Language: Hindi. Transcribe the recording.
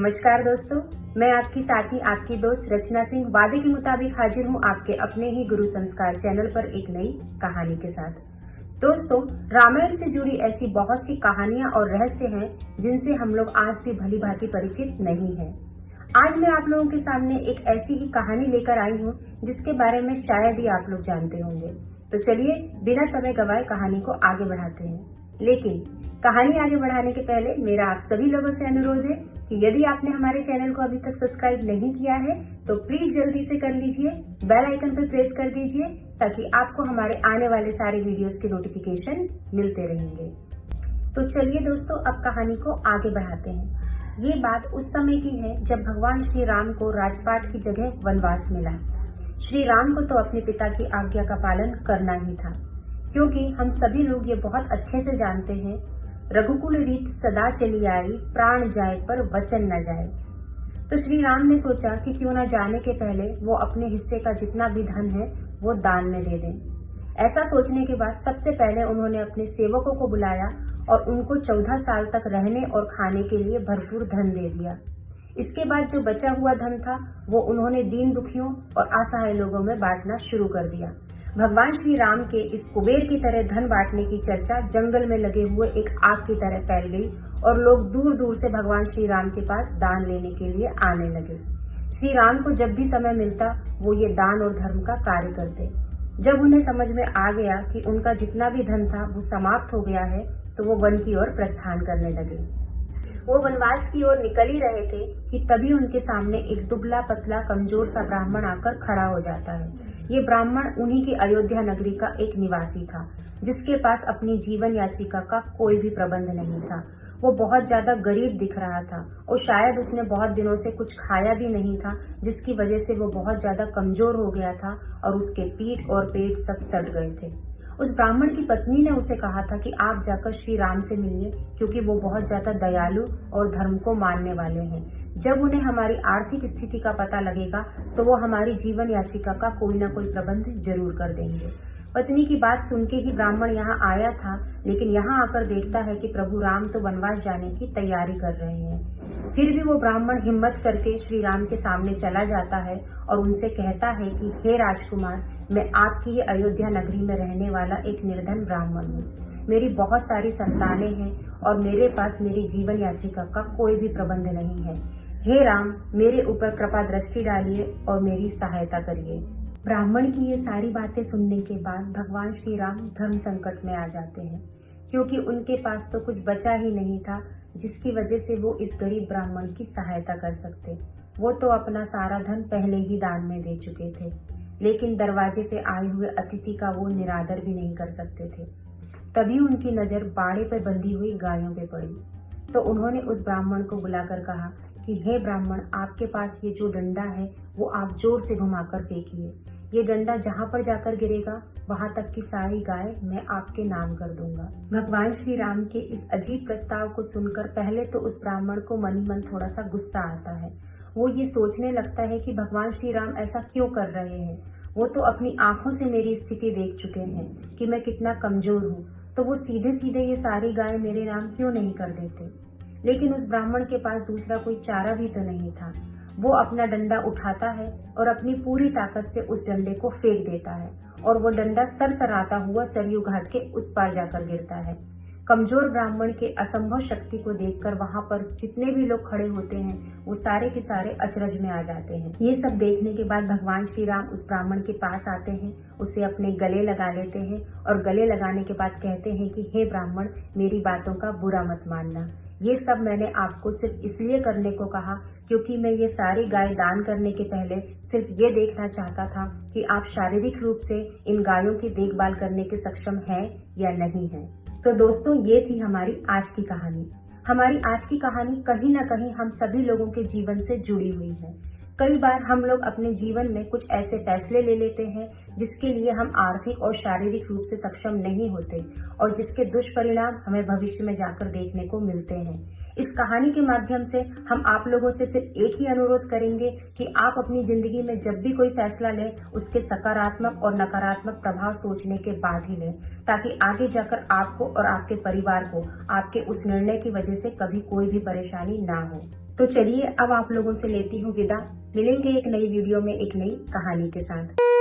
नमस्कार दोस्तों, मैं आपकी साथी आपकी दोस्त रचना सिंह वादे के मुताबिक हाजिर हूँ आपके अपने ही गुरु संस्कार चैनल पर एक नई कहानी के साथ। दोस्तों, रामायण से जुड़ी ऐसी बहुत सी कहानियां और रहस्य हैं जिनसे हम लोग आज भी भली भांति परिचित नहीं हैं। आज मैं आप लोगों के सामने एक ऐसी ही कहानी लेकर आई हूँ जिसके बारे में शायद ही आप लोग जानते होंगे। तो चलिए बिना समय गवाए कहानी को आगे बढ़ाते हैं। लेकिन कहानी आगे बढ़ाने के पहले मेरा आप सभी लोगों से अनुरोध है कि यदि आपने हमारे चैनल को अभी तक सब्सक्राइब नहीं किया है तो प्लीज जल्दी से कर लीजिए, बेल आइकन पर प्रेस कर दीजिए ताकि आपको हमारे आने वाले सारे वीडियोस के नोटिफिकेशन मिलते रहेंगे। तो चलिए दोस्तों, अब कहानी को आगे बढ़ाते हैं। ये बात उस समय की है जब भगवान श्री राम को राजपाट की जगह वनवास मिला। श्री राम को तो अपने पिता की आज्ञा का पालन करना ही था, क्योंकि हम सभी लोग ये बहुत अच्छे से जानते हैं, रघुकुल रीत सदा चली आई, प्राण जाए पर वचन न जाए। तो श्री राम ने सोचा कि क्यों न जाने के पहले वो अपने हिस्से का जितना भी धन है वो दान में दे दें। ऐसा सोचने के बाद सबसे पहले उन्होंने अपने सेवकों को बुलाया और उनको 14 साल तक रहने और खाने के लिए भरपूर धन दे दिया। इसके बाद जो बचा हुआ धन था वो उन्होंने दीन दुखियों और असहाय लोगों में बांटना शुरू कर दिया। भगवान श्री राम के इस कुबेर की तरह धन बांटने की चर्चा जंगल में लगे हुए एक आग की तरह फैल गई और लोग दूर दूर से भगवान श्री राम के पास दान लेने के लिए आने लगे। श्री राम को जब भी समय मिलता वो ये दान और धर्म का कार्य करते। जब उन्हें समझ में आ गया कि उनका जितना भी धन था वो समाप्त हो गया है तो वो वन की ओर प्रस्थान करने लगे। वो वनवास की ओर निकल ही रहे थे कि तभी उनके सामने एक दुबला पतला कमजोर सा ब्राह्मण आकर खड़ा हो जाता है। ये ब्राह्मण उन्हीं की अयोध्या नगरी का एक निवासी था, जिसके पास अपनी जीवन याचिका का कोई भी प्रबंध नहीं था। वो बहुत ज्यादा गरीब दिख रहा था और शायद उसने बहुत दिनों से कुछ खाया भी नहीं था, जिसकी वजह से वो बहुत ज्यादा कमजोर हो गया था और उसके पीठ और पेट सब सड़ गए थे। उस ब्राह्मण की पत्नी ने उसे कहा था कि आप जाकर श्री राम से मिलिए, क्योंकि वो बहुत ज्यादा दयालु और धर्म को मानने वाले हैं। जब उन्हें हमारी आर्थिक स्थिति का पता लगेगा तो वो हमारी जीवन याचिका का कोई ना कोई प्रबंध जरूर कर देंगे। पत्नी की बात सुन के ही ब्राह्मण यहाँ आया था, लेकिन यहाँ आकर देखता है कि प्रभु राम तो वनवास जाने की तैयारी कर रहे हैं। फिर भी वो ब्राह्मण हिम्मत करके श्री राम के सामने चला जाता है और उनसे कहता है कि हे राजकुमार, मैं आपकी ये अयोध्या नगरी में रहने वाला एक निर्धन ब्राह्मण हूँ। मेरी बहुत सारी संतानें हैं और मेरे पास मेरी जीवन याचिका का कोई भी प्रबंध नहीं है। हे राम, मेरे ऊपर कृपा दृष्टि डालिए और मेरी सहायता करिए। ब्राह्मण की ये सारी बातें सुनने के बाद भगवान श्री राम धर्म संकट में आ जाते हैं, क्योंकि उनके पास तो कुछ बचा ही नहीं था जिसकी वजह से वो इस गरीब ब्राह्मण की सहायता कर सकते। वो तो अपना सारा धन पहले ही दान में दे चुके थे, लेकिन दरवाजे पे आए हुए अतिथि का वो निरादर भी नहीं कर सकते थे। तभी उनकी नजर बाड़े पर बंधी हुई गायों पे पड़ी, तो उन्होंने उस ब्राह्मण को बुलाकर कहा कि हे ब्राह्मण, आपके पास ये जो डंडा है वो आप जोर से घुमाकर फेंकिए। ये डंडा जहाँ पर जाकर गिरेगा वहां तक की सारी गाय मैं आपके नाम कर दूंगा। भगवान श्री राम के इस अजीब प्रस्ताव को सुनकर पहले तो उस ब्राह्मण को मन ही मन थोड़ा सा गुस्सा आता है। वो ये सोचने लगता है कि भगवान श्री राम ऐसा क्यों कर रहे हैं। वो तो अपनी आंखों से मेरी स्थिति देख चुके हैं कि मैं कितना कमजोर हूँ, तो वो सीधे सीधे ये सारी गाय मेरे नाम क्यों नहीं कर देते। लेकिन उस ब्राह्मण के पास दूसरा कोई चारा भी तो नहीं था। वो अपना डंडा उठाता है और अपनी पूरी ताकत से उस डंडे को फेंक देता है और वो डंडा सरसराता हुआ सरयू घाट के उस पार जाकर गिरता है। कमजोर ब्राह्मण के असंभव शक्ति को देखकर वहां पर जितने भी लोग खड़े होते हैं वो सारे के सारे अचरज में आ जाते हैं। ये सब देखने के बाद भगवान श्री राम उस ब्राह्मण के पास आते हैं, उसे अपने गले लगा लेते हैं और गले लगाने के बाद कहते हैं कि हे ब्राह्मण, मेरी बातों का बुरा मत मानना। ये सब मैंने आपको सिर्फ इसलिए करने को कहा क्योंकि मैं ये सारी गाय दान करने के पहले सिर्फ ये देखना चाहता था कि आप शारीरिक रूप से इन गायों की देखभाल करने के सक्षम हैं या नहीं हैं। तो दोस्तों, ये थी हमारी आज की कहानी। हमारी आज की कहानी कहीं ना कहीं हम सभी लोगों के जीवन से जुड़ी हुई है। कई बार हम लोग अपने जीवन में कुछ ऐसे फैसले ले लेते हैं जिसके लिए हम आर्थिक और शारीरिक रूप से सक्षम नहीं होते और जिसके दुष्परिणाम हमें भविष्य में जाकर देखने को मिलते हैं। इस कहानी के माध्यम से हम आप लोगों से सिर्फ एक ही अनुरोध करेंगे कि आप अपनी जिंदगी में जब भी कोई फैसला लें उसके सकारात्मक और नकारात्मक प्रभाव सोचने के बाद ही लें, ताकि आगे जाकर आपको और आपके परिवार को आपके उस निर्णय की वजह से कभी कोई भी परेशानी ना हो। तो चलिए अब आप लोगों से लेती हूँ विदा। मिलेंगे एक नई वीडियो में एक नई कहानी के साथ।